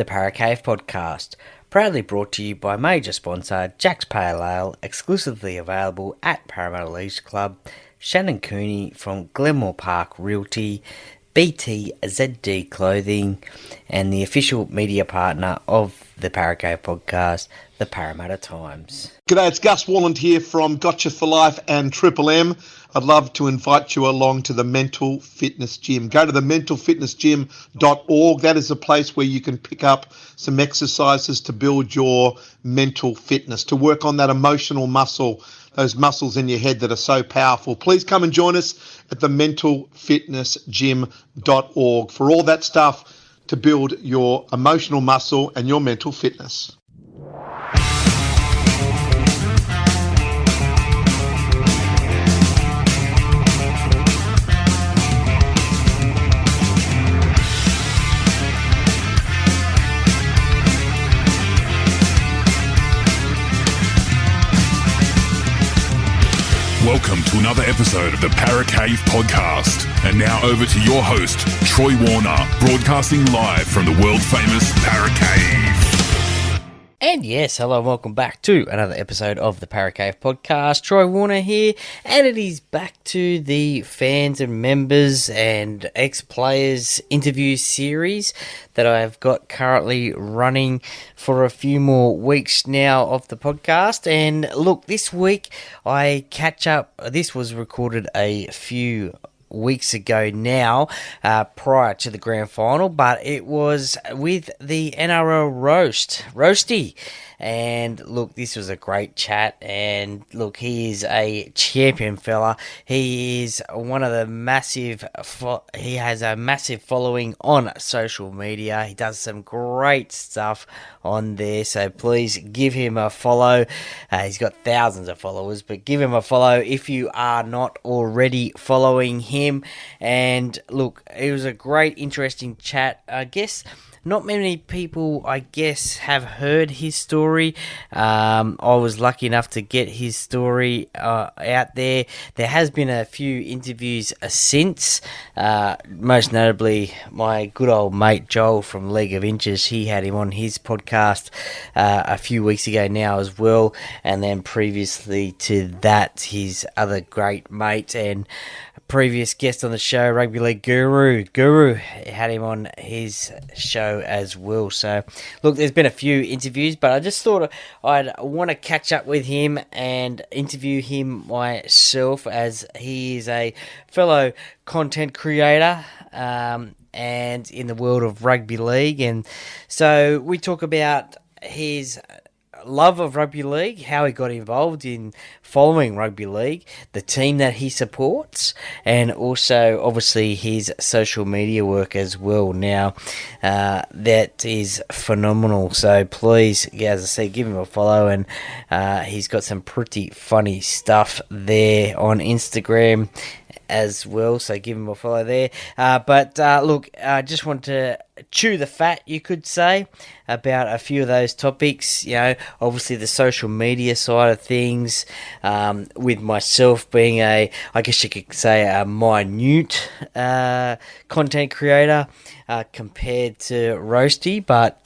the Para Cave podcast, proudly brought to you by major sponsor Jack's Pale Ale, exclusively available at Parramatta Leagues Club, Shannon Cooney from Glenmore Park Realty, BTZD Clothing, and the official media partner of the Para Cave podcast, the Parramatta Times. G'day, it's Gus Walland here from Gotcha for Life and Triple M. I'd love to invite you along to the Mental Fitness Gym. Go to the mentalfitnessgym.org. That is a place where you can pick up some exercises to build your mental fitness, to work on that emotional muscle, those muscles in your head that are so powerful. Please come and join us at the mentalfitnessgym.org for all that stuff to build your emotional muscle and your mental fitness. Welcome to another episode of the Para Cave podcast. And now over to your host, Troy Warner, broadcasting live from the world-famous Para Cave. And yes, hello and welcome back to another episode of the Para Cave podcast. Troy Warner here, and it is back to the fans and members and ex-players interview series that I've got currently running for a few more weeks now of the podcast. And look, this week I catch up. This was recorded a few weeks ago now, prior to the grand final, but it was with the NRL Roast, Roasty. And look, this was a great chat, and look, he is a champion fella. He is one of the he has a massive following on social media. He does some great stuff on there, so please give him a follow. He's got thousands of followers, but give him a follow if you are not already following him. And look, it was a great, interesting chat. I guess not many people, have heard his story. I was lucky enough to get his story out there. There has been a few interviews since, most notably my good old mate Joel from League of Inches. He had him on his podcast a few weeks ago now as well. And then previously to that, his other great mate and previous guest on the show, Rugby League Guru had him on his show as well. So look, there's been a few interviews, but I just thought I'd want to catch up with him and interview him myself, as he is a fellow content creator and in the world of rugby league. And so we talk about his love of rugby league, how he got involved in following rugby league, the team that he supports, and also obviously his social media work as well. Now that is phenomenal, so please, as I said, give him a follow. And he's got some pretty funny stuff there on Instagram as well, so give him a follow there. But look, I just want to chew the fat, you could say, about a few of those topics. You know, obviously the social media side of things, with myself being I guess you could say, a minute content creator compared to Roasty, but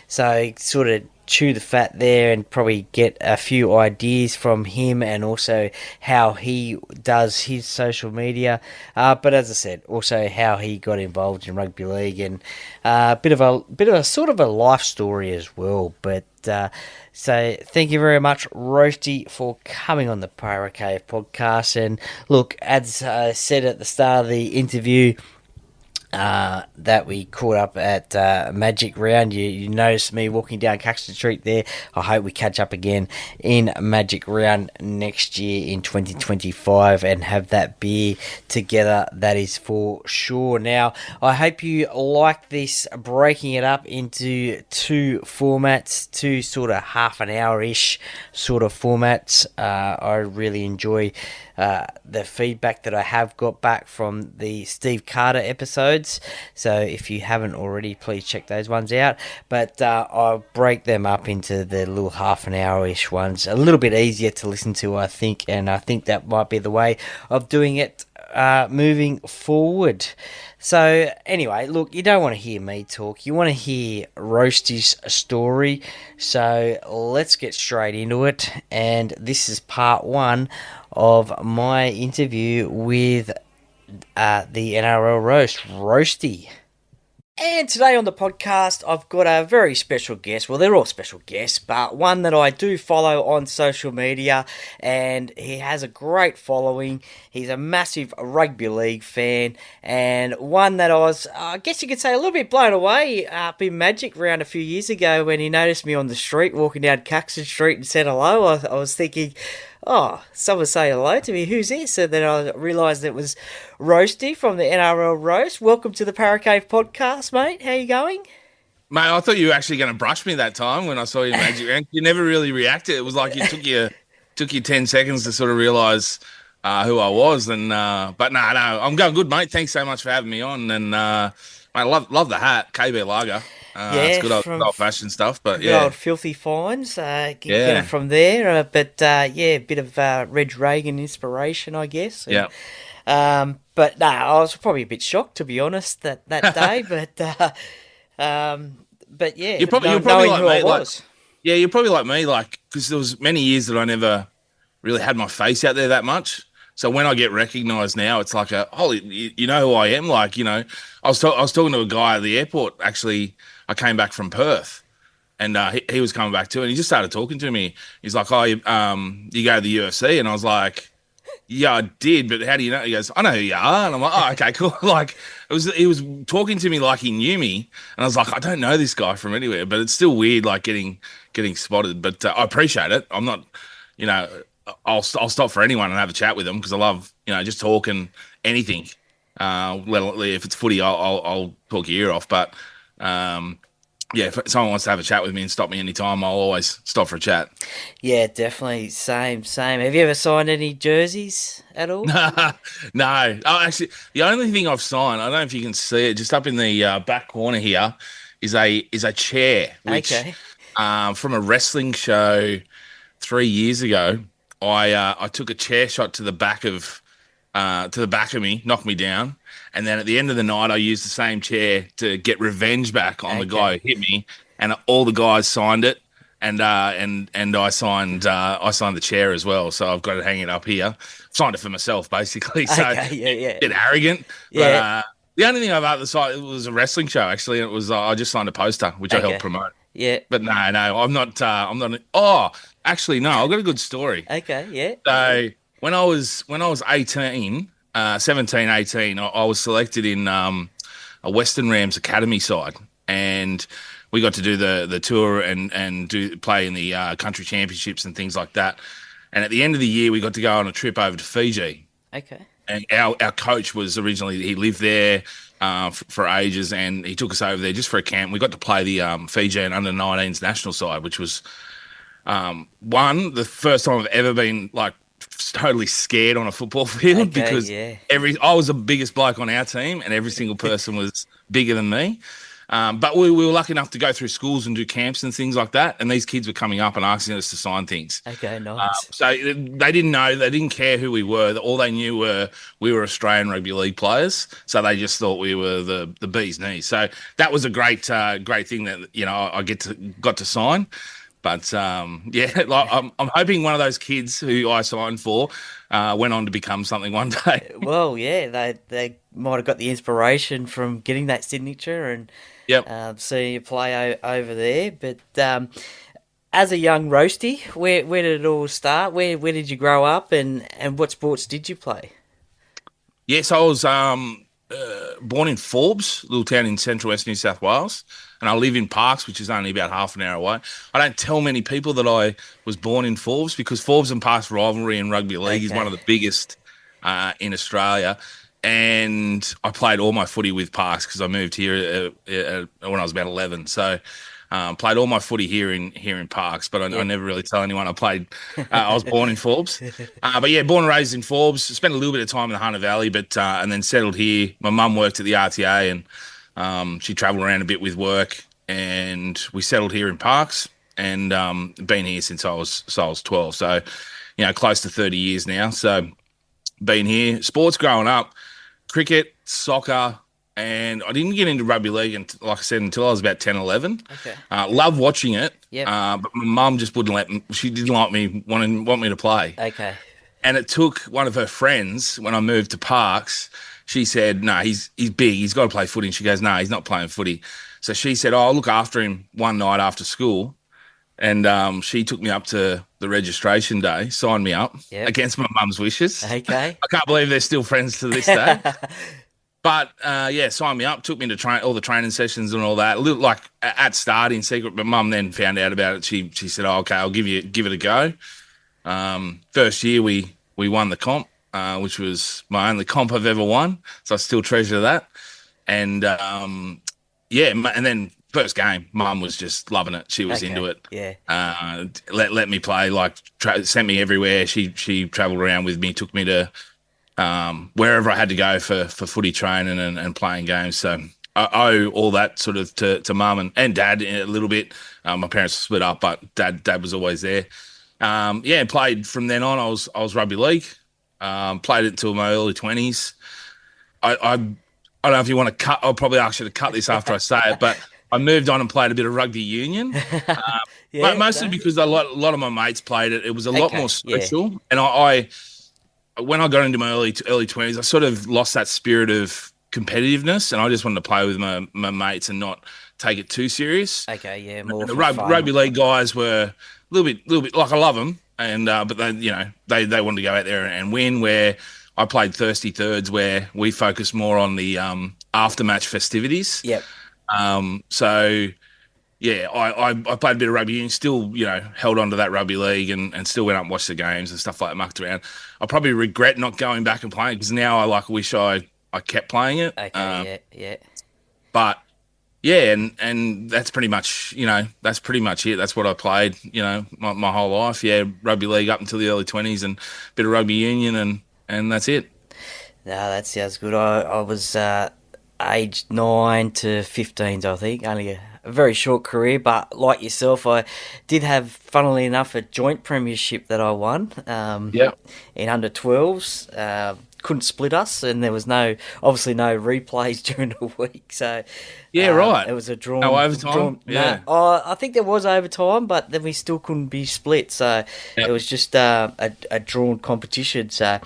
so sort of chew the fat there and probably get a few ideas from him, and also how he does his social media, but as I said, also how he got involved in rugby league, and a bit of a sort of a life story as well. But so thank you very much, Roasty, for coming on the Para Cave podcast. And look, as I said at the start of the interview, that we caught up at Magic Round. You noticed me walking down Caxton Street there. I hope we catch up again in Magic Round next year in 2025 and have that beer together, that is for sure. Now, I hope you like this, breaking it up into two formats, two sort of half an hour-ish sort of formats. I really enjoy the feedback that I have got back from the Steve Carter episodes. So if you haven't already, please check those ones out. But I'll break them up into the little half an hour-ish ones. A little bit easier to listen to, I think, and I think that might be the way of doing it moving forward. So anyway, look, you don't want to hear me talk. You want to hear Roasty's story. So let's get straight into it. And this is part one of my interview with the NRL Roast, Roasty. And today on the podcast, I've got a very special guest. Well, they're all special guests, but one that I do follow on social media, and he has a great following. He's a massive rugby league fan, and one that I guess you could say, a little bit blown away up in Magic Round a few years ago when he noticed me on the street, walking down Caxton Street, and said hello. I was thinking, oh, someone say hello to me. Who's this? And then I realised it was Roasty from the NRL Roast. Welcome to the Paracave podcast, mate. How you going? Mate, I thought you were actually going to brush me that time when I saw you in Magic Round. You never really reacted. It was like it took you 10 seconds to sort of realise who I was. And but no, I'm going good, mate. Thanks so much for having me on. And mate, I love the hat, KB Lager. It's good old fashioned stuff, but good old filthy finds. Get it from there. But a bit of Reg Reagan inspiration, I guess. And, but no, I was probably a bit shocked, to be honest, that day. But yeah, you're probably like me, I was. You're probably like me, like, because there was many years that I never really had my face out there that much. So when I get recognised now, it's like you know who I am. Like, you know, I was talking to a guy at the airport. Actually, I came back from Perth, and he was coming back too, and he just started talking to me. He's like, "Oh, you go to the UFC?" And I was like, "Yeah, I did, but how do you know?" He goes, "I know who you are," and I'm like, "Oh, okay, cool." Like, he was talking to me like he knew me, and I was like, "I don't know this guy from anywhere," but it's still weird, like getting spotted. But I appreciate it. I'm not, you know. I'll stop for anyone and have a chat with them because I love, you know, just talking anything. If it's footy, I'll talk your ear off. But if someone wants to have a chat with me and stop me anytime, I'll always stop for a chat. Yeah, definitely. Same. Have you ever signed any jerseys at all? No. Oh, actually, the only thing I've signed, I don't know if you can see it, just up in the back corner here, is a chair, which from a wrestling show 3 years ago. I took a chair shot to the back of me, knocked me down, and then at the end of the night, I used the same chair to get revenge back on the guy who hit me, and all the guys signed it, and I signed the chair as well. So I've got it hanging up here. Signed it for myself, basically. So a bit arrogant. But the only thing I've had at the site was a wrestling show actually, and it was I just signed a poster which I helped promote. Yeah. But no, I'm not. Oh, actually, no. I've got a good story. Okay. Yeah. So when I was 18, 17, 18, I was selected in a Western Rams Academy side, and we got to do the tour and play in the country championships and things like that. And at the end of the year, we got to go on a trip over to Fiji. Okay. And our coach was originally, he lived there for ages, and he took us over there just for a camp. We got to play the Fijian under-19s national side, which was the first time I've ever been like totally scared on a football field because I was the biggest bloke on our team, and every single person was bigger than me. But we were lucky enough to go through schools and do camps and things like that. And these kids were coming up and asking us to sign things. Okay, nice. So they didn't know, they didn't care who we were. All they knew were we were Australian rugby league players. So they just thought we were the bee's knees. So that was a great thing that, you know, I got to sign. But like I'm hoping one of those kids who I signed for went on to become something one day. Well, yeah, they might have got the inspiration from getting that signature and seeing you play over there. But as a young Roasty, where did it all start? Where did you grow up, and what sports did you play? Yes, I was born in Forbes, a little town in central west New South Wales, and I live in Parkes, which is only about half an hour away. I don't tell many people that I was born in Forbes because Forbes and Parkes rivalry in rugby league is one of the biggest in Australia. And I played all my footy with Parkes because I moved here when I was about 11. So played all my footy here in Parkes, but I never really tell anyone I played. I was born in Forbes, but yeah, born and raised in Forbes. Spent a little bit of time in the Hunter Valley, but and then settled here. My mum worked at the RTA, and she travelled around a bit with work, and we settled here in Parkes, and been here since I was 12. So, you know, close to 30 years now. So, been here. Sports growing up, cricket, soccer, and I didn't get into rugby league, and like I said, until I was about 10, 11. Okay. Love watching it. Yeah. But my mum just wouldn't let me. She didn't like me want me to play. Okay. And it took one of her friends when I moved to Parks. She said, "No, he's big. He's got to play footy." And she goes, "No, he's not playing footy." So she said, "Oh, I'll look after him one night after school." And she took me up to the registration day, signed me up against my mum's wishes. Okay. I can't believe they're still friends to this day. But signed me up, took me to all the training sessions and all that. Like at start in secret, but mum then found out about it. She said, "Oh, okay, I'll give it a go." First year we won the comp, which was my only comp I've ever won, so I still treasure that. And and then first game, mum was just loving it. She was into it. Yeah. Let me play. Like sent me everywhere. She travelled around with me, took me to wherever I had to go for footy training and playing games. So I owe all that sort of to mum and dad a little bit. My parents split up, but dad was always there. Played from then on. I was rugby league. Played it until my early 20s. I don't know if you want to cut. I'll probably ask you to cut this after I say it, but I moved on and played a bit of rugby union. Mostly because a lot of my mates played it. It was a lot more social, and I when I got into my early 20s, I sort of lost that spirit of competitiveness, and I just wanted to play with my mates and not take it too serious. Okay, yeah, more the rugby league guys were a little bit like, I love them, and but they wanted to go out there and win. Where I played thirsty thirds, where we focused more on the after match festivities. Yep. I played a bit of rugby union, still, held on to that rugby league and still went up and watched the games and stuff like that, mucked around. I probably regret not going back and playing because now I wish I kept playing it. Okay, yeah. But yeah, and that's pretty much, that's pretty much it. That's what I played, my whole life. Yeah, rugby league up until the early 20s and a bit of rugby union and that's it. No, that sounds good. I was aged 9 to 15, I think, only a very short career, but like yourself, I did have, funnily enough, a joint premiership that I won in under 12s. Couldn't split us, and there was obviously no replays during the week. So right. It was a drawn. No overtime. I think there was overtime, but then we still couldn't be split. So it was just a drawn competition. So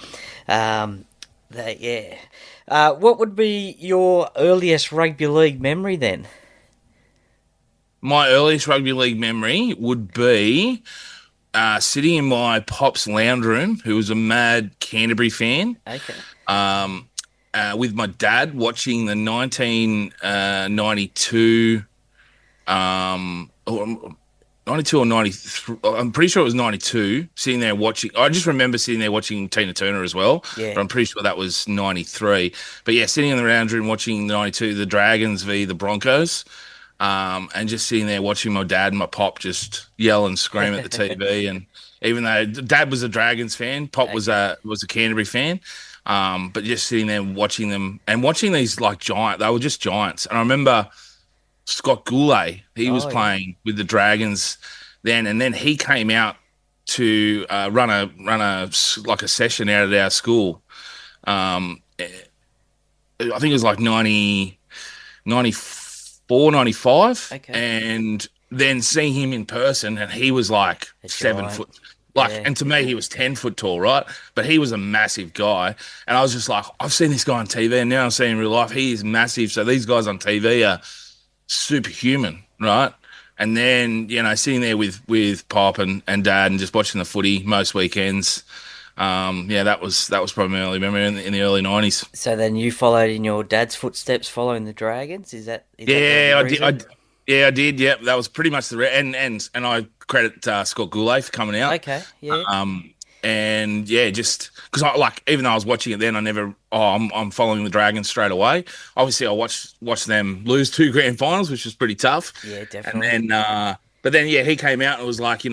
what would be your earliest rugby league memory then? My earliest rugby league memory would be sitting in my pop's lounge room, who was a mad Canterbury fan. Okay. With my dad watching the 1992, or 92 or 93. I'm pretty sure it was 92. Sitting there watching. I just remember sitting there watching Tina Turner as well. Yeah. But I'm pretty sure that was 93. But yeah, sitting in the lounge room watching the 92, the Dragons v the Broncos. And just sitting there watching my dad and my pop just yell and scream at the TV. And even though Dad was a Dragons fan, Pop was a Canterbury fan. But just sitting there watching them and watching these like they were just giants. And I remember Scott Goulet, he was playing with the Dragons then, and then he came out to run a session out at our school. I think it was like 94, 95. Okay. And then seeing him in person, and he was like 7 foot. And to me, he was 10 foot tall, right? But he was a massive guy. And I was just like, I've seen this guy on TV, and now I'm seeing him in real life. He is massive. So these guys on TV are superhuman, right? And then, sitting there with Pop and Dad and just watching the footy most weekends. That was probably my early memory in the early 90s. So then you followed in your dad's footsteps, following the Dragons. Is that I did. I did. Yep, that was pretty much and I credit Scott Goulet for coming out. Okay, yeah. Just because even though I was watching it then, I never. I'm following the Dragons straight away. Obviously, I watched them lose 2 grand finals, which was pretty tough. Yeah, definitely. And then, he came out and it was like,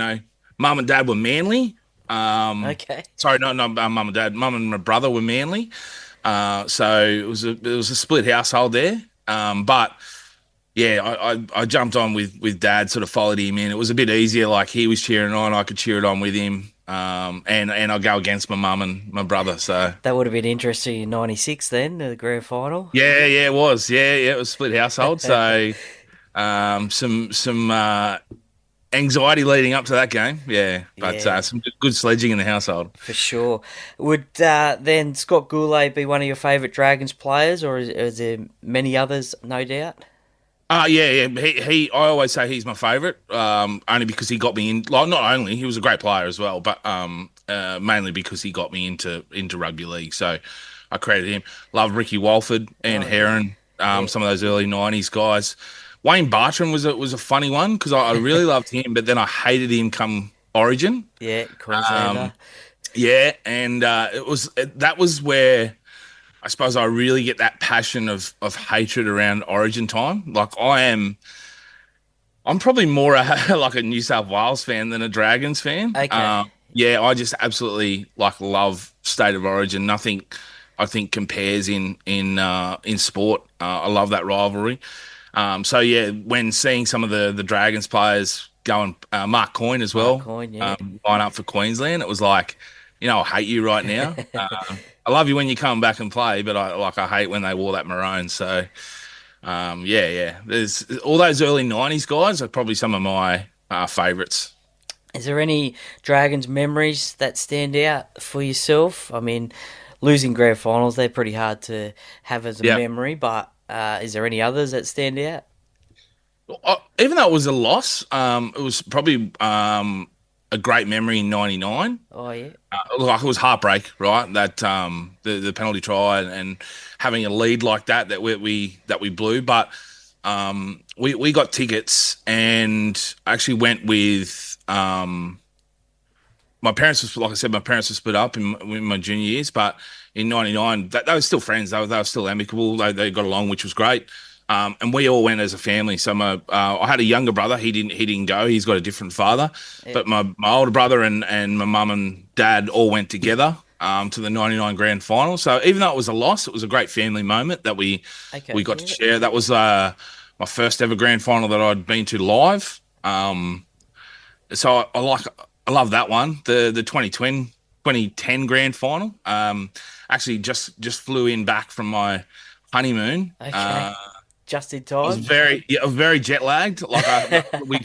Mum and Dad were Manly. Okay. Sorry, no, Mum and Dad. Mum and my brother were Manly. So it was a split household there. But yeah, I jumped on with Dad, sort of followed him in. It was a bit easier. Like he was cheering on, I could cheer it on with him. and I'll go against my mum and my brother. So That would have been interesting in '96 then, the grand final. yeah, it was. Yeah, it was split household. So some anxiety leading up to that game. Yeah, but Yeah. some good sledging in the household. For sure. Would then Scott Goulet be one of your favourite Dragons players, or is there many others, no doubt? Yeah. He. I always say he's my favourite. Only because he got me in. Like, not only he was a great player as well, but mainly because he got me into rugby league. So I credited him. Love Ricky Walford and Heron. Some of those early '90s guys. Wayne Bartram was a funny one because I really loved him, but then I hated him come Origin. Yeah, Queenslander. Yeah, and that was where I suppose I really get that passion of hatred around Origin time. Like I'm probably more like a New South Wales fan than a Dragons fan. Okay. Yeah, I just absolutely love State of Origin. Nothing I think compares in sport. I love that rivalry. So yeah, when seeing some of the Dragons players going, Mark Coyne as well, line up for Queensland, it was like, I hate you right now. I love you when you come back and play, but I hate when they wore that maroon. So yeah. There's all those early '90s guys are probably some of my favourites. Is there any Dragons memories that stand out for yourself? I mean, losing grand finals, they're pretty hard to have as a memory, but is there any others that stand out? Even though it was a loss, it was probably a great memory in '99. Oh yeah, it was heartbreak, right? That the penalty try and having a lead like that we blew, but we got tickets and actually went with my parents was, like I said, my parents were split up in my junior years, but in '99 they were still friends. They were still amicable. They got along, which was great. And we all went as a family. So I had a younger brother. He didn't go. He's got a different father. Yeah. But my older brother and my mum and dad all went together to the '99 grand final. So even though it was a loss, it was a great family moment that we got to share. That was my first ever grand final that I'd been to live. So I love that one. The 2010 grand final. Actually just flew in back from my honeymoon. Okay. Just in time. I was very jet lagged. We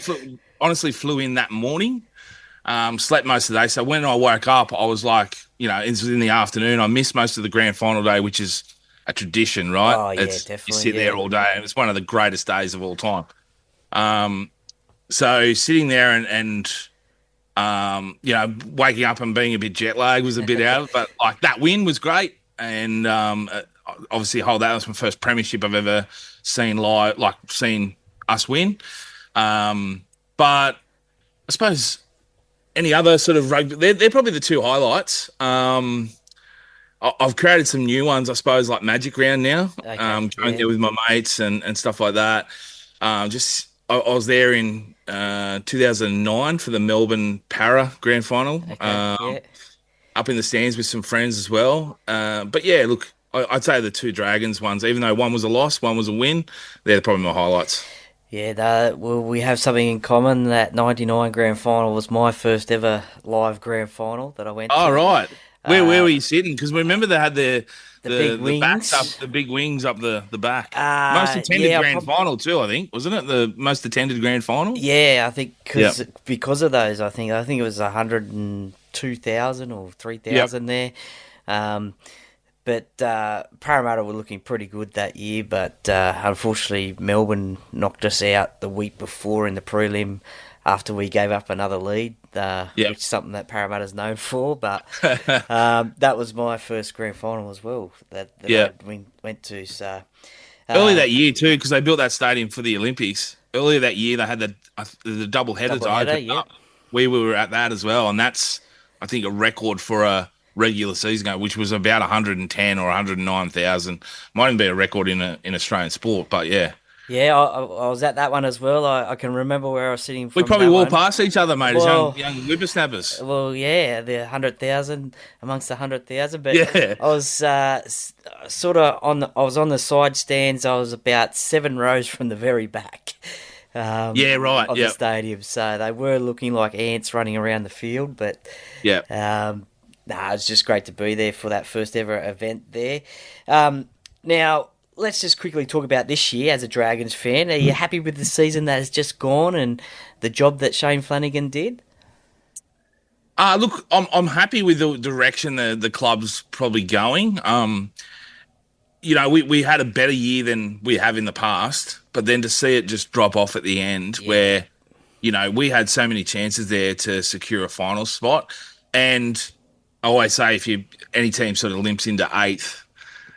honestly flew in that morning. Slept most of the day. So when I woke up, I was like, it was in the afternoon. I missed most of the grand final day, which is a tradition, right? Oh yeah, definitely. You sit there all day, and it's one of the greatest days of all time. So sitting there and waking up and being a bit jet lagged was a bit out, but that win was great, and obviously, that was my first premiership I've ever seen live, seen us win. But I suppose any other sort of rugby, they're probably the two highlights. I've created some new ones, I suppose, like Magic Round now. Going there with my mates and stuff like that. I was there in 2009 for the Melbourne Para Grand Final. Up in the stands with some friends as well. But yeah, look, I'd say the two Dragons ones, even though one was a loss, one was a win, they're probably my highlights. Yeah, we have something in common. That '99 grand final was my first ever live grand final that I went to. Oh, right. Where were you sitting? Because remember they had the big wings. The big wings up the back. Most attended grand final too, I think. Wasn't it the most attended grand final? Yeah, I think because of those, I think it was 102,000 or 3,000 there. But Parramatta were looking pretty good that year, but unfortunately Melbourne knocked us out the week before in the prelim after we gave up another lead, which is something that Parramatta's known for. But that was my first grand final as well that I went to. So early that year too, because they built that stadium for the Olympics. Earlier that year they had the double header to open up. We were at that as well, and that's, I think, a record for a regular season game, which was about 110 or 109,000. Might even be a record in Australian sport, but yeah. Yeah, I was at that one as well. I can remember where I was sitting from. We probably walked past each other, mate, as young whippersnappers. Well, yeah, the 100,000 amongst the 100,000, but I was I was on the side stands. I was about 7 rows from the very back. Yeah, right. Of Yeah. the stadium. So they were looking like ants running around the field, but Yeah. it's just great to be there for that first ever event there. Now, let's just quickly talk about this year as a Dragons fan. Are you happy with the season that has just gone and the job that Shane Flanagan did? Look, I'm happy with the direction the club's probably going. We had a better year than we have in the past, but then to see it just drop off at the end, where we had so many chances there to secure a final spot, and I always say if any team sort of limps into eighth,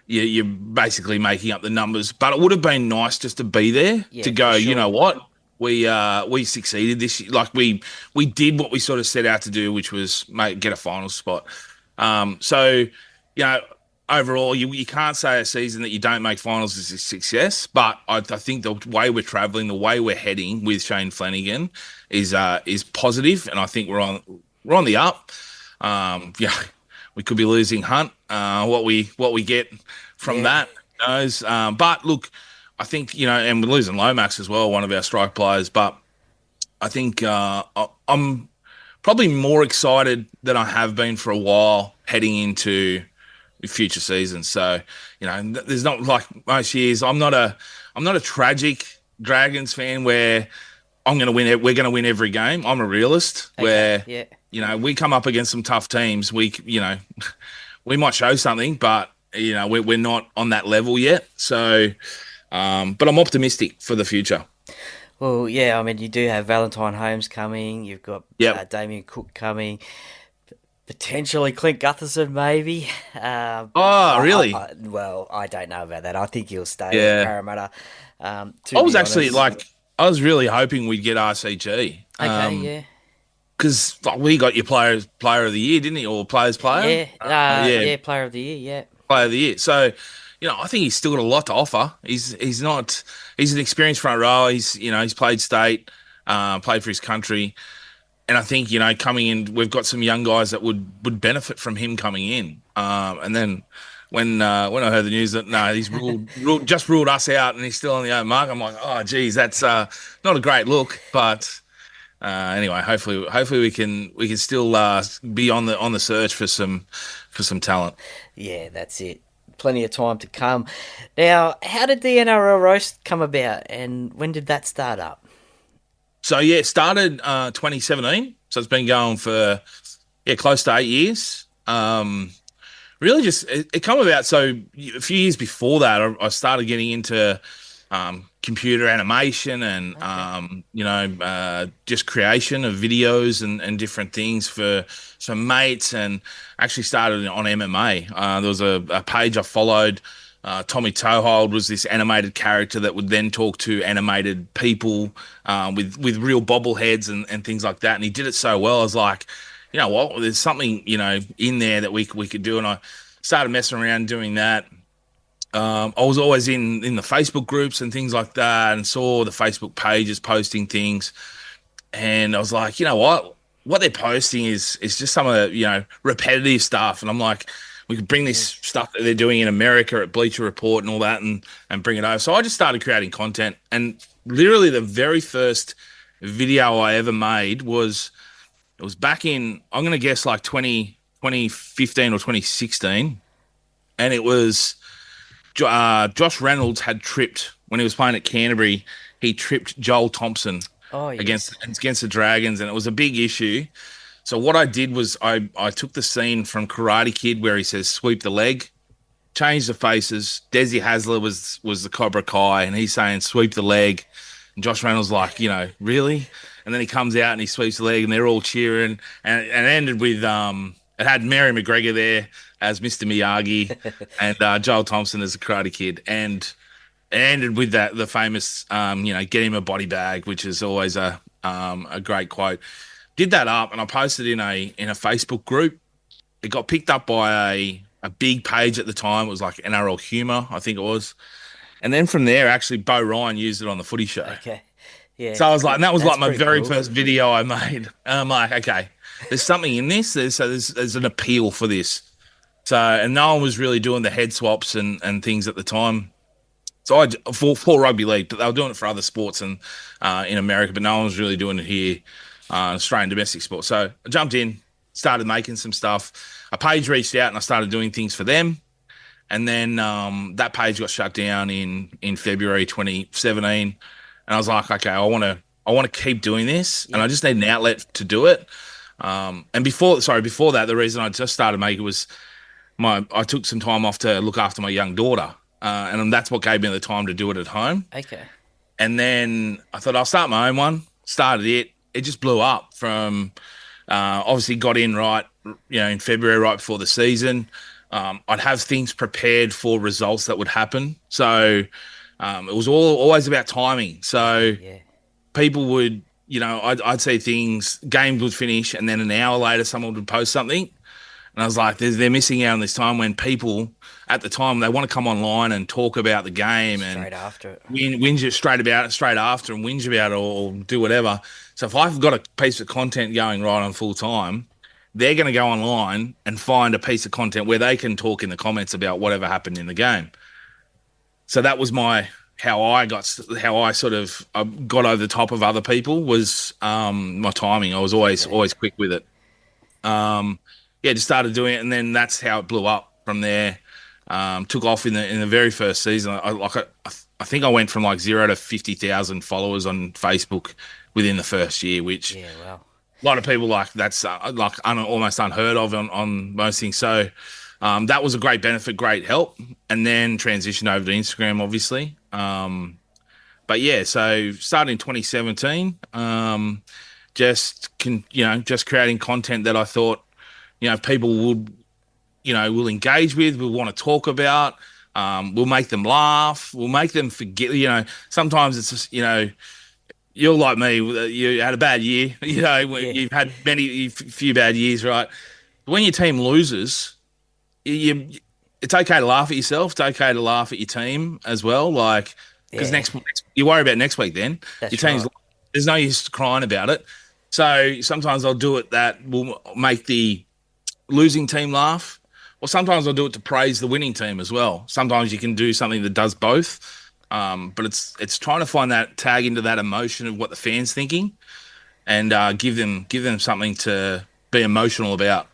you're basically making up the numbers. But it would have been nice just to be there to go. For sure. You know what? We succeeded this year. Like we did what we sort of set out to do, which was get a final spot. So overall, you can't say a season that you don't make finals is a success. But I think the way we're traveling, the way we're heading with Shane Flanagan is positive, and I think we're on the up. We could be losing Hunt. What we get from that, who knows? But look, I think and we're losing Lomax as well, one of our strike players. But I think I'm probably more excited than I have been for a while heading into future seasons. So there's not like most years. I'm not a tragic Dragons fan where I'm going to win. We're going to win every game. I'm a realist where we come up against some tough teams. We might show something, but we're not on that level yet. So, but I'm optimistic for the future. Well, yeah, I mean, you do have Valentine Holmes coming. You've got Damien Cook coming. Potentially Clint Gutherson, maybe. Really? I don't know about that. I think he'll stay at Parramatta. I was really hoping we'd get RCG. Okay, because we got your player of the year, didn't he? Or player's player? Player of the year, yeah. Player of the year. So, I think he's still got a lot to offer. He's an experienced front rower. He's played state, played for his country. And I think, coming in, we've got some young guys that would benefit from him coming in. And then when I heard the news that he's ruled us out and he's still on the open market, I'm like, oh geez, that's not a great look. But anyway, hopefully we can still be on the search for some talent. Yeah, that's it. Plenty of time to come. Now, how did the NRL Roast come about, and when did that start up? So it started 2017. So it's been going for close to 8 years. Really, just it come about. So a few years before that, I started getting into computer animation and just creation of videos and different things for some mates, and actually started on MMA. There was a page I followed. Tommy Toehold was this animated character that would then talk to animated people with real bobbleheads and things like that. And he did it so well. I was like, you know what? There's something in there that we could do. And I started messing around doing that. I was always in the Facebook groups and things like that, and saw the Facebook pages posting things. And I was like, you know what? What they're posting is just some of the repetitive stuff. And I'm like, we could bring this stuff that they're doing in America at Bleacher Report and all that and bring it over. So I just started creating content. And literally the very first video I ever made was back in, I'm going to guess like 2015 or 2016. And it was Josh Reynolds had tripped when he was playing at Canterbury. He tripped Joel Thompson against the Dragons, and it was a big issue. So what I did was I took the scene from Karate Kid where he says, sweep the leg, changed the faces. Desi Hasler was the Cobra Kai, and he's saying, sweep the leg. And Josh Reynolds like, really? And then he comes out and he sweeps the leg, and they're all cheering. And it ended with, it had Mary McGregor there as Mr. Miyagi and Joel Thompson as the Karate Kid. And it ended with the famous, get him a body bag, which is always a great quote. Did that up, and I posted in a Facebook group. It got picked up by a big page at the time. It was like NRL Humour, I think it was. And then from there, actually, Bo Ryan used it on the Footy Show. Okay, yeah. So I was like, and that was like my very first video I made. And I'm like, okay, there's something in this. There's an appeal for this. So, and no one was really doing the head swaps and things at the time. So for rugby league, but they were doing it for other sports and in America, but no one was really doing it here, Australian domestic sport. So I jumped in, started making some stuff. A page reached out and I started doing things for them. And then that page got shut down in February 2017. And I was like, okay, I want to keep doing this, and I just need an outlet to do it. And before that, the reason I just started making was I took some time off to look after my young daughter, and that's what gave me the time to do it at home. Okay. And then I thought I'll start my own one. Started it. It just blew up from obviously got in right, in February, right before the season. I'd have things prepared for results that would happen. So it was always about timing. So people would, I'd say things, games would finish, and then an hour later someone would post something. And I was like, they're missing out on this time when people at the time, they want to come online and talk about the game straight after it. Whinge it straight after and whinge about it or do whatever. So if I've got a piece of content going right on full time, they're going to go online and find a piece of content where they can talk in the comments about whatever happened in the game. So that was how I sort of got over the top of other people was my timing. I was always quick with it. Just started doing it, and then that's how it blew up from there. Took off in the very first season. I think I went from like 0 to 50,000 followers on Facebook within the first year, which a lot of people that's almost unheard of on most things. So that was a great benefit, great help, and then transitioned over to Instagram, obviously. So started in 2017, just creating content that I thought, people will engage with, will want to talk about, we'll make them laugh, we'll make them forget, sometimes it's just, you're like me, you had a bad year, you've had few bad years, right? When your team loses, it's okay to laugh at yourself. It's okay to laugh at your team as well. Like, because next you worry about next week then. That's your team's, there's no use crying about it. So sometimes I'll do it that will make the losing team laugh, or sometimes I'll do it to praise the winning team as well. Sometimes you can do something that does both. But it's trying to find that tag into that emotion of what the fans thinking, and give them something to be emotional about.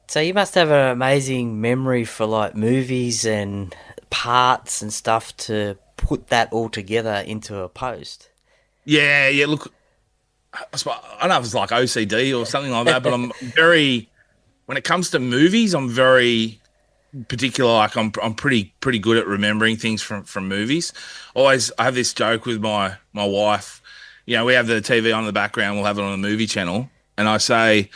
So you must have an amazing memory for like movies and parts and stuff to put that all together into a post. Yeah. Look, I don't know if it's like OCD or something like that, but I'm very, when it comes to movies, I'm very particular. Like I'm pretty good at remembering things from movies. I have this joke with my wife. We have the TV on in the background. We'll have it on a movie channel, and I say,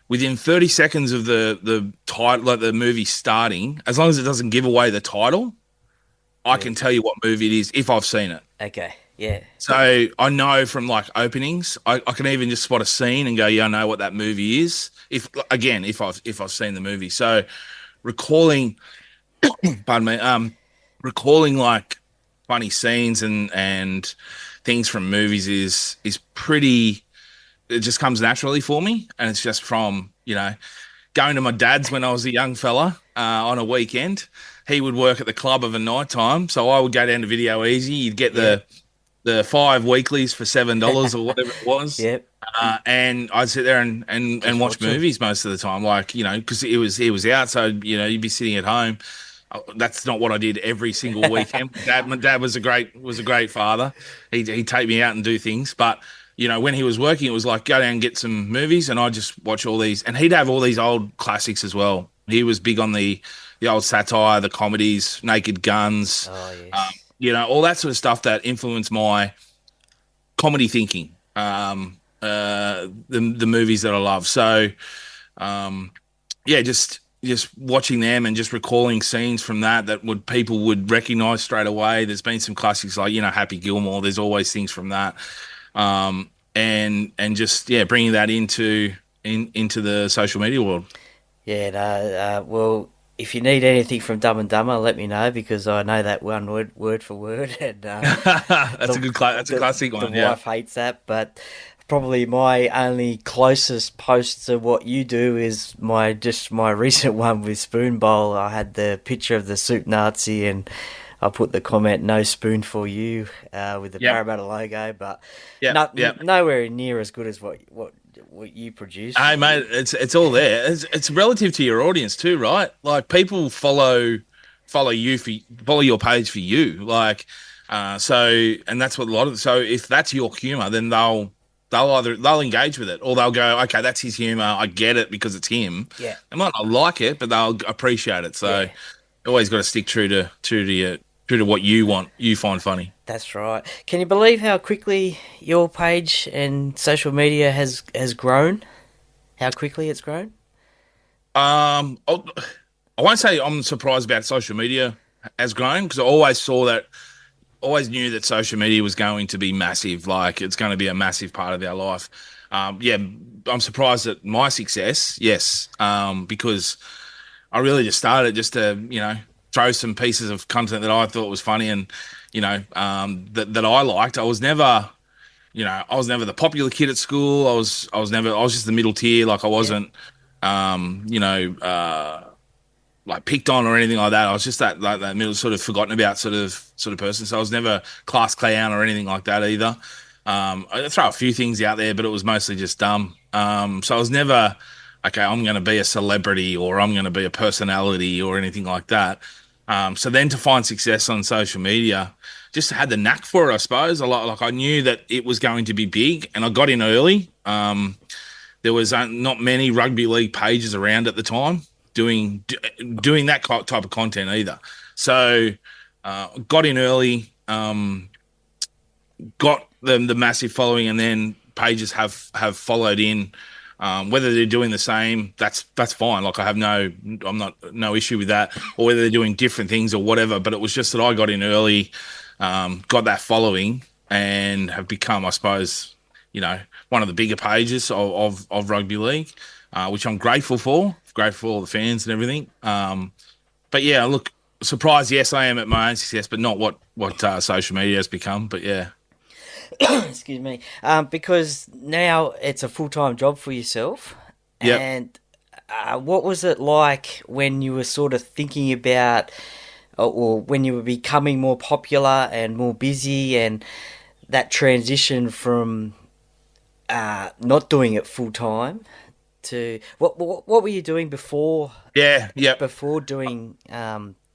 within 30 seconds of the title, like the movie starting, as long as it doesn't give away the title, I can tell you what movie it is if I've seen it. Okay, yeah. So I know from like openings, I can even just spot a scene and go, I know what that movie is. If I've seen the movie. So recalling, recalling like funny scenes and things from movies is pretty. It just comes naturally for me, and it's just from going to my dad's when I was a young fella on a weekend. He would work at the club of a night time, so I would go down to Video Easy. You'd get the 5 weeklies for $7 or whatever it was. Yep. And I'd sit there and watch movies most of the time, because it was out, so you'd be sitting at home. That's not what I did every single weekend. My dad was a great father. He'd take me out and do things, but when he was working, it was like go down and get some movies, and I'd just watch all these. And he'd have all these old classics as well. He was big on the old satire, the comedies, Naked Guns, all that sort of stuff that influenced my comedy thinking. The movies that I love. So, just watching them and just recalling scenes from that people would recognize straight away. There's been some classics like Happy Gilmore. There's always things from that. And just bringing that into the social media world. Well, if you need anything from Dumb and Dumber, let me know, because I know that one word for word. And that's a classic one. The wife hates that, but probably my only closest post to what you do is my recent one with Spoon Bowl. I had the picture of the soup Nazi, and I put the comment "no spoon for you" with the Parramatta logo, but nowhere near as good as what you produce. Hey mate, it's all there. It's relative to your audience too, right? Like people follow your page for you. Like and that's what a lot of so if that's your humor, then they'll engage with it, or they'll go, okay, that's his humor. I get it because it's him. Yeah, they might not like it, but they'll appreciate it. So you always got to stick true to what you find funny. That's right. Can you believe how quickly your page and social media has grown? How quickly it's grown? I won't say I'm surprised about social media has grown, because I always knew that social media was going to be massive. Like it's going to be a massive part of our life. I'm surprised at my success. Yes. Because I really just started just to, throw some pieces of content that I thought was funny and, that I liked. I was never the popular kid at school. I was just the middle tier. Like I wasn't, like picked on or anything like that. I was just that middle sort of forgotten about sort of person. So I was never class clown or anything like that either. I throw a few things out there, but it was mostly just dumb. So I was never, okay, I'm going to be a celebrity or I'm going to be a personality or anything like that. So then to find success on social media, just had the knack for it, I suppose. I knew that it was going to be big, and I got in early. There was not many rugby league pages around at the time doing that type of content either. So got in early, got the massive following, and then pages have followed in. Whether they're doing the same, that's fine. Like I'm no issue with that, or whether they're doing different things or whatever. But it was just that I got in early, got that following, and have become, I suppose, one of the bigger pages of rugby league, which I'm grateful for all the fans and everything. But yeah, look, surprised. Yes, I am at my own success, but not what social media has become. But yeah. Excuse me. Because now it's a full-time job for yourself. Yep. And what was it like when you were sort of thinking about, or when you were becoming more popular and more busy, and that transition from not doing it full-time to what were you doing before? Yeah. Before doing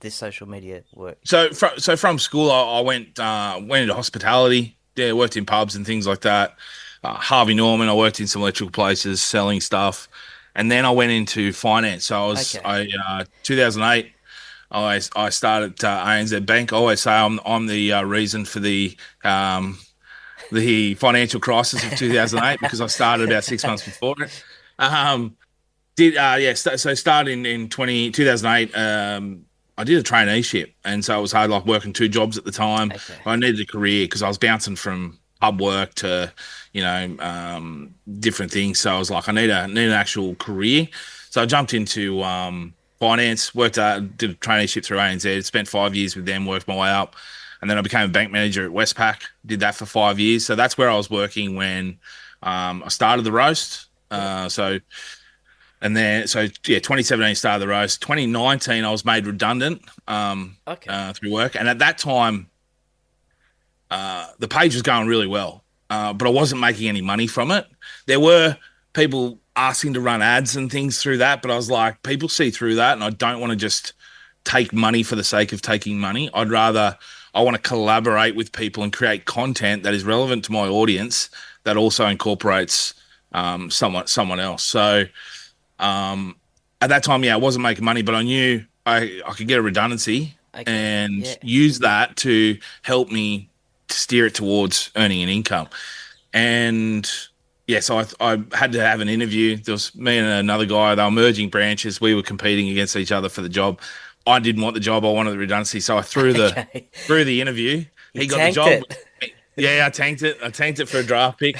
this social media work. So from school, I went into hospitality. Yeah, worked in pubs and things like that. Harvey Norman, I worked in some electrical places selling stuff, and then I went into finance. So 2008, I started ANZ Bank. I always say I'm the reason for the financial crisis of 2008 because I started about 6 months before it. So started in 2008. I did a traineeship, and so it was hard, like working two jobs at the time. Okay. I needed a career because I was bouncing from pub work to, different things. So I was like, I need an actual career. So I jumped into finance, did a traineeship through ANZ, spent 5 years with them, worked my way up, and then I became a bank manager at Westpac. Did that for 5 years. So that's where I was working when I started the roast. 2017 started the roast. 2019, I was made redundant through work. And at that time, the page was going really well, but I wasn't making any money from it. There were people asking to run ads and things through that, but I was like, people see through that, and I don't want to just take money for the sake of taking money. I want to collaborate with people and create content that is relevant to my audience that also incorporates someone else. So at that time, I wasn't making money, but I knew I could get a redundancy and use that to help me to steer it towards earning an income. And so I had to have an interview. There was me and another guy. They were merging branches. We were competing against each other for the job. I didn't want the job. I wanted the redundancy. So I threw the interview. He got the job. Yeah, I tanked it. I tanked it for a draft pick,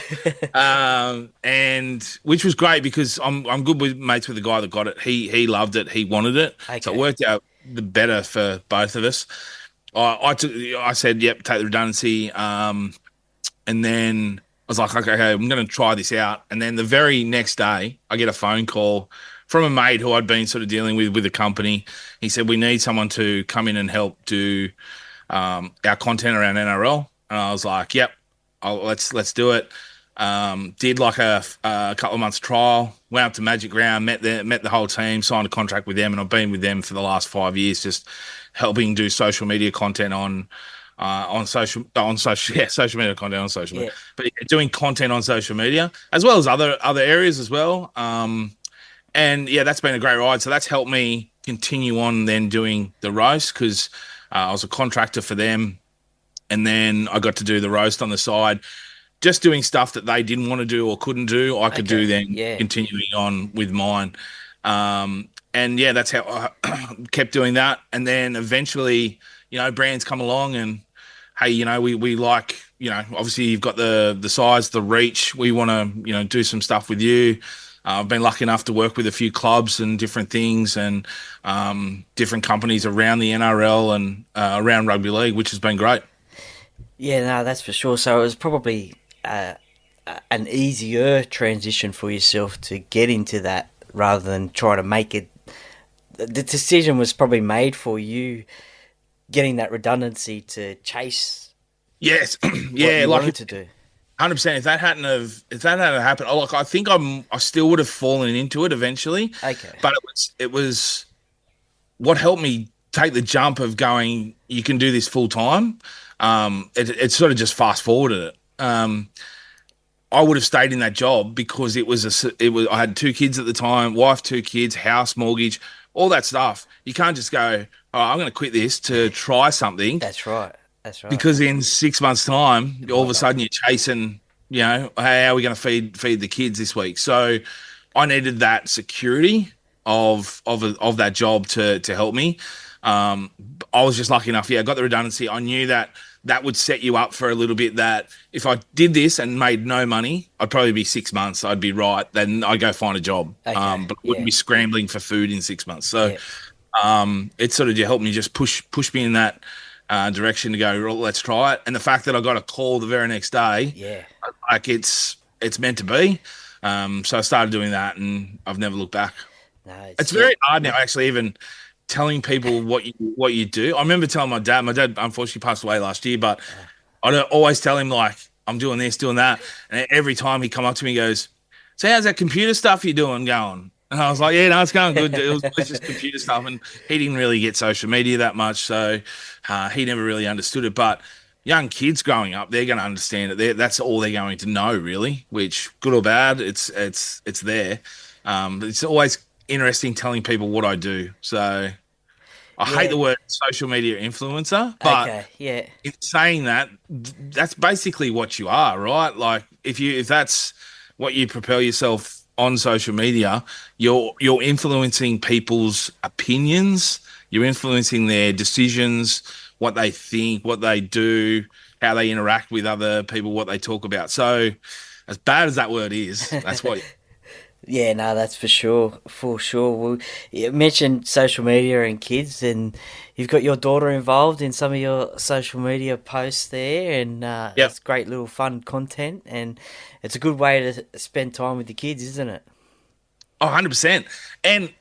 and which was great because I'm good with mates with the guy that got it. He loved it. He wanted it, so it worked out the better for both of us. I said, "Yep, take the redundancy," and then I was like, "Okay, I'm going to try this out." And then the very next day, I get a phone call from a mate who I'd been sort of dealing with the company. He said, "We need someone to come in and help do our content around NRL, and I was like, "Yep, let's do it." Did like a couple of months trial, went up to Magic Round, met the whole team, signed a contract with them, and I've been with them for the last 5 years, just helping do social media content social media content on social media, but doing content on social media as well as other areas as well. And yeah, that's been a great ride. So that's helped me continue on then doing the roast, because I was a contractor for them, and then I got to do the roast on the side. Just doing stuff that they didn't want to do or couldn't do, I could do then, continuing on with mine. And yeah, that's how I kept doing that. And then eventually, brands come along and, hey, we like, obviously you've got the size, the reach. We want to, do some stuff with you. I've been lucky enough to work with a few clubs and different things, and different companies around the NRL and around rugby league, which has been great. Yeah, no, that's for sure. So it was probably an easier transition for yourself to get into that, rather than try to make it. The decision was probably made for you, getting that redundancy to chase. Yes, yeah, what you wanted to do. 100%. If that hadn't happened, I think I still would have fallen into it eventually. Okay, but it was what helped me take the jump of going, you can do this full time. It sort of just fast forwarded it. I would have stayed in that job because I had 2 kids at the time, wife, 2 kids, house, mortgage, all that stuff. You can't just go, oh, I'm going to quit this to try something. That's right. Because in 6 months' time, all of a sudden you're chasing, hey, how are we going to feed the kids this week? So I needed that security of that job to help me. I was just lucky enough. Yeah, I got the redundancy. I knew that would set you up for a little bit, that if I did this and made no money, I'd probably be 6 months. I'd be right. Then I'd go find a job. Okay. But I wouldn't be scrambling for food in 6 months. So it sort of helped me just push me in that direction to go, well, let's try it. And the fact that I got a call the very next day, like it's meant to be. So I started doing that, and I've never looked back. No, it's very hard now, actually, even telling people what you do. I remember telling my dad unfortunately passed away last year, but I'd always tell him, like, I'm doing this, doing that. And every time he come up to me, he goes, so how's that computer stuff you're doing going? And I was like, yeah, no, it's going good. It was just computer stuff. And he didn't really get social media that much, so he never really understood it. But young kids growing up, they're going to understand it. That's all they're going to know, really, which, good or bad, it's there. But it's always interesting telling people what I do. So I hate the word social media influencer, but in saying that, that's basically what you are, right? Like if that's what you propel yourself on social media, you're influencing people's opinions, you're influencing their decisions, what they think, what they do, how they interact with other people, what they talk about. So as bad as that word is, that's what. Yeah, no, that's for sure. Well, you mentioned social media and kids, and you've got your daughter involved in some of your social media posts there, and it's great little fun content, and it's a good way to spend time with the kids, isn't it? Oh, 100%. And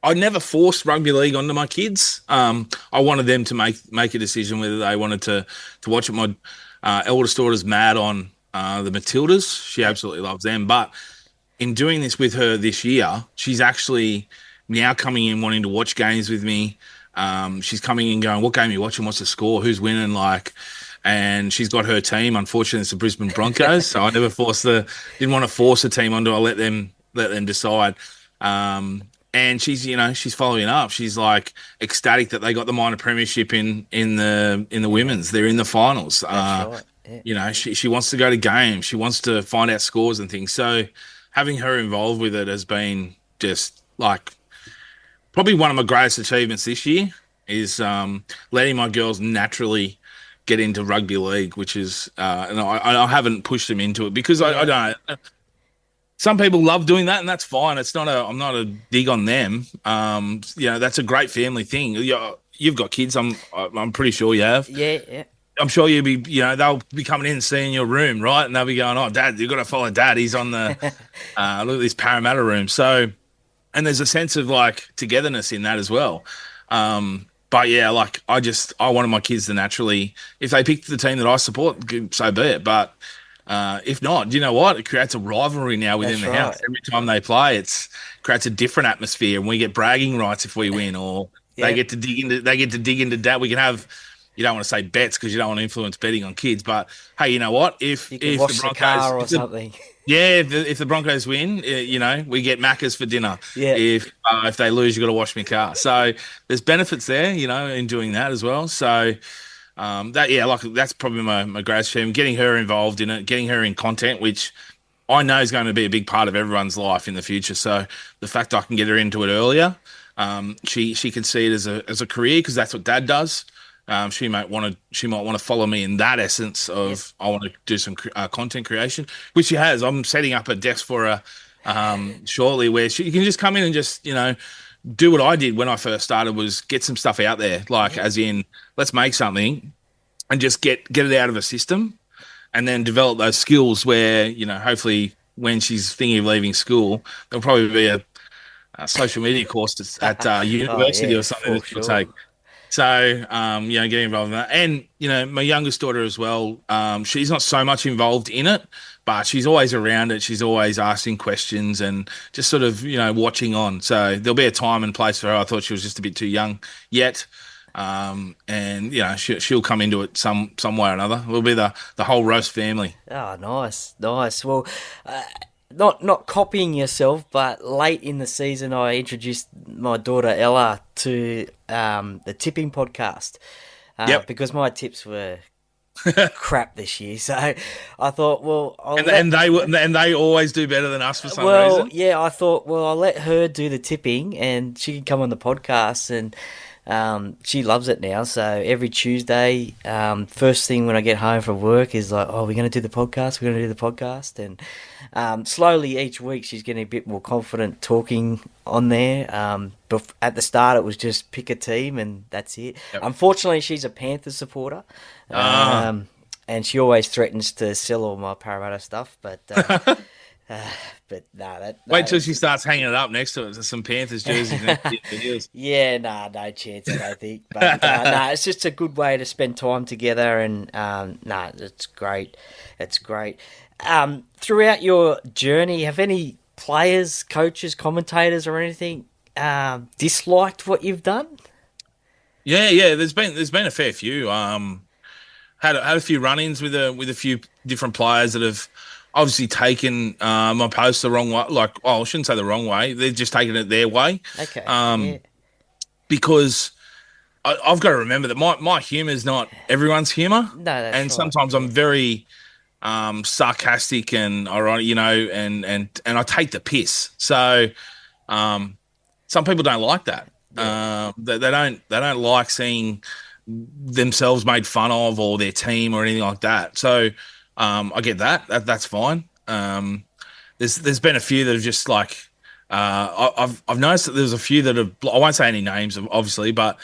I never forced rugby league onto my kids. I wanted them to make a decision whether they wanted to watch it. My eldest daughter's mad on the Matildas. She absolutely loves them, but in doing this with her this year, she's actually now coming in wanting to watch games with me. She's coming in going, what game are you watching? What's the score? Who's winning? And she's got her team. Unfortunately, it's the Brisbane Broncos. So I never didn't want to force a team onto. I let them decide. And she's following up. She's like ecstatic that they got the minor premiership in the women's. They're in the finals. That's right. Yeah. She wants to go to games. She wants to find out scores and things. So having her involved with it has been just like probably one of my greatest achievements this year, is letting my girls naturally get into rugby league, which is and I haven't pushed them into it because I don't. Some people love doing that, and that's fine. I'm not a dig on them. That's a great family thing. You've got kids. I'm pretty sure you have. Yeah. I'm sure you'll be, they'll be coming in and seeing your room, right? And they'll be going, oh, Dad, you've got to follow Dad. He's on the, look at this Parramatta room. So, and there's a sense of like togetherness in that as well. But yeah, like I wanted my kids to naturally, if they picked the team that I support, so be it. But if not, do you know what? It creates a rivalry now within That's the house. right. Every time they play, it's creates a different atmosphere, and we get bragging rights if we win, or they Yep. get to dig into that. We can have. You don't want to say bets because you don't want to influence betting on kids, but hey, you know what? You can wash the car or If the something. yeah, if the Broncos win, we get Macca's for dinner. Yeah. If they lose, you got to wash my car. So there's benefits there, in doing that as well. So that's probably my greatest achievement. Getting her involved in it, getting her in content, which I know is going to be a big part of everyone's life in the future. So the fact I can get her into it earlier, she can see it as a career because that's what Dad does. She might want to follow me in that essence of I want to do some content creation, which she has. I'm setting up a desk for her shortly where she can just come in and just do what I did when I first started, was get some stuff out there, like as in let's make something and just get it out of a system and then develop those skills where hopefully when she's thinking of leaving school there'll probably be a social media course at university or something that she'll take. So, getting involved in that. And, my youngest daughter as well, she's not so much involved in it, but she's always around it. She's always asking questions and just sort of, watching on. So there'll be a time and place for her. I thought she was just a bit too young yet. She'll come into it some way or another. We'll be the whole Roast family. Oh, nice. Well, not copying yourself, but late in the season, I introduced my daughter Ella to the tipping podcast because my tips were crap this year. So I thought, well, and they always do better than us for some reason. Yeah, I thought, well, I'll let her do the tipping, and she can come on the podcast and. She loves it now, so every Tuesday, first thing when I get home from work is like, oh, we're going to do the podcast, and slowly each week she's getting a bit more confident talking on there. But at the start it was just pick a team and that's it. Yep. Unfortunately, she's a Panthers supporter, and she always threatens to sell all my Parramatta stuff, but no. Wait till she starts hanging it up next to it. Some Panthers jerseys. Yeah, no chance, I don't think. But it's just a good way to spend time together, and it's great. It's great. Throughout your journey, have any players, coaches, commentators, or anything disliked what you've done? Yeah. There's been a fair few. Had a few run-ins with a few different players that have obviously taken my post the wrong way. I shouldn't say the wrong way. They've just taken it their way. Okay. Because I've got to remember that my humour is not everyone's humour. No, that's and right. Sometimes I'm very sarcastic and ironic, and I take the piss. So some people don't like that. Yeah. They don't like seeing themselves made fun of or their team or anything like that. So I get that. That's fine. There's been a few that have just like I've noticed that there's a few that have. I won't say any names, obviously, but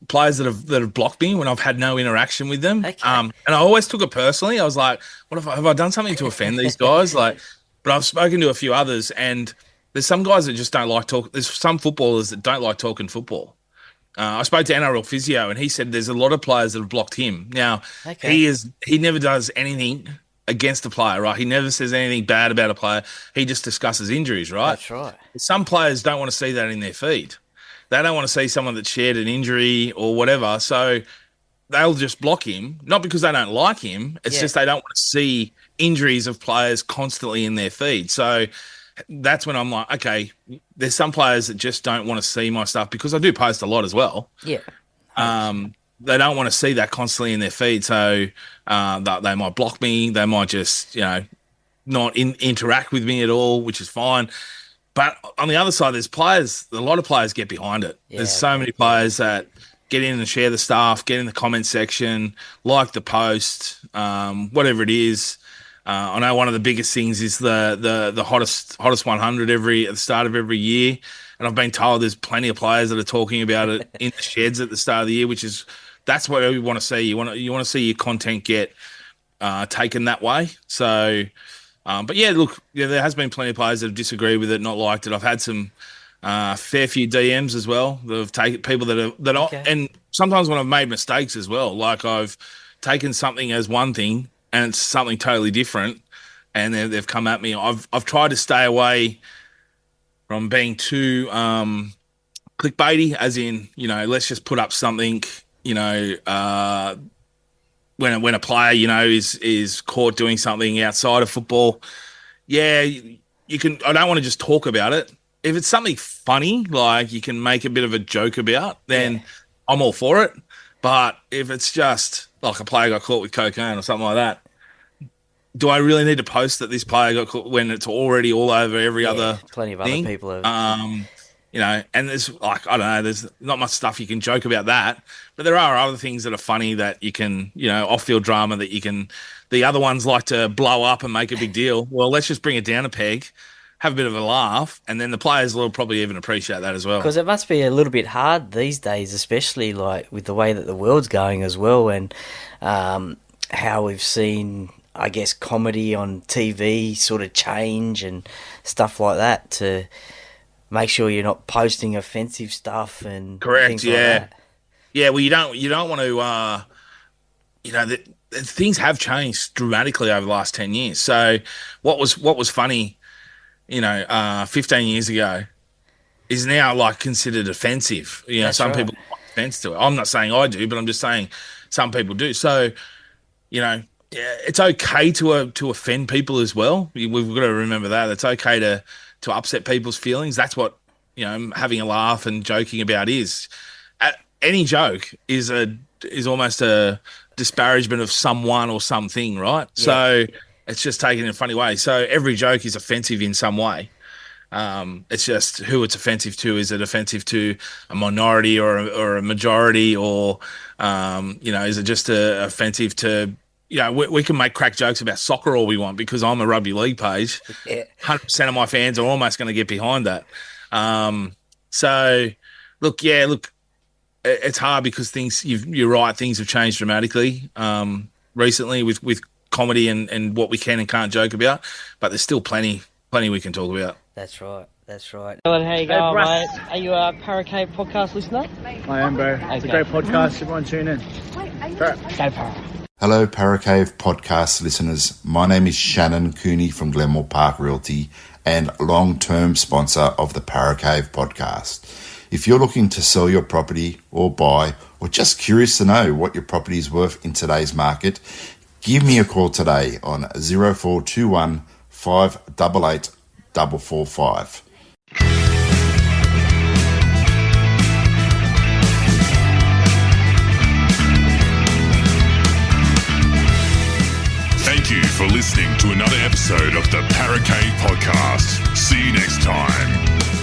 players that have blocked me when I've had no interaction with them. Okay. And I always took it personally. I was like, "What have I done something to offend these guys?" But I've spoken to a few others, and there's some guys that just don't like talk. There's some footballers that don't like talking football. I spoke to NRL Physio, and he said there's a lot of players that have blocked him. Now, he never does anything against a player, right? He never says anything bad about a player. He just discusses injuries, right? That's right. Some players don't want to see that in their feed. They don't want to see someone that shared an injury or whatever. So they'll just block him, not because they don't like him. It's just they don't want to see injuries of players constantly in their feed. So that's when I'm like, okay, there's some players that just don't want to see my stuff because I do post a lot as well. Yeah. They don't want to see that constantly in their feed. So they might block me. They might just, not interact with me at all, which is fine. But on the other side, there's players, a lot of players get behind it. Yeah, there's so many players that get in and share the stuff, get in the comment section, like the post, whatever it is. I know one of the biggest things is the hottest 100 at the start of every year, and I've been told there's plenty of players that are talking about it in the sheds at the start of the year, that's what we want to see. You want to see your content get taken that way. So, but yeah, look, there has been plenty of players that have disagreed with it, not liked it. I've had some Fair few DMs as well. They've taken people and sometimes when I've made mistakes as well, like I've taken something as one thing and it's something totally different, and they've come at me. I've tried to stay away from being too clickbaity, as in, let's just put up something, when a player, is caught doing something outside of football. Yeah, you can. I don't want to just talk about it. If it's something funny, like you can make a bit of a joke about, then I'm all for it. But if it's just like a player got caught with cocaine or something like that, do I really need to post that this player got caught when it's already all over every other plenty of thing? Other people have. And there's like, I don't know, there's not much stuff you can joke about that, but there are other things that are funny that you can, off-field drama that you can. The other ones like to blow up and make a big deal. Well, let's just bring it down a peg, have a bit of a laugh, and then the players will probably even appreciate that as well. Because it must be a little bit hard these days, especially like with the way that the world's going as well, and how we've seen, I guess, comedy on TV sort of change and stuff like that to make sure you're not posting offensive stuff and correct, things like that. Yeah. Well, you don't want to, things have changed dramatically over the last 10 years. So what was funny, 15 years ago is now like considered offensive. That's some right. people take offense to it. I'm not saying I do, but I'm just saying some people do. So, it's okay to offend people as well. We've got to remember that. It's okay to upset people's feelings. That's what, having a laugh and joking about is. Any joke is almost a disparagement of someone or something, right? Yeah. So it's just taken in a funny way. So every joke is offensive in some way. It's just who it's offensive to. Is it offensive to a minority or a majority, or is it just offensive to? We can make crack jokes about soccer all we want because I'm a rugby league page. 100% of my fans are almost going to get behind that. Look, it's hard because you're right, things have changed dramatically recently with comedy and what we can and can't joke about, but there's still plenty we can talk about. That's right. Dylan, how you going, mate? Are you a Paracave podcast listener? I am, bro. It's a great podcast. Everyone tune in. Go Para. Hello, Paracave podcast listeners. My name is Shannon Cooney from Glenmore Park Realty and long-term sponsor of the Paracave podcast. If you're looking to sell your property or buy, or just curious to know what your property is worth in today's market, give me a call today on 0421 588 445. Thank you for listening to another episode of the Paracave Podcast. See you next time.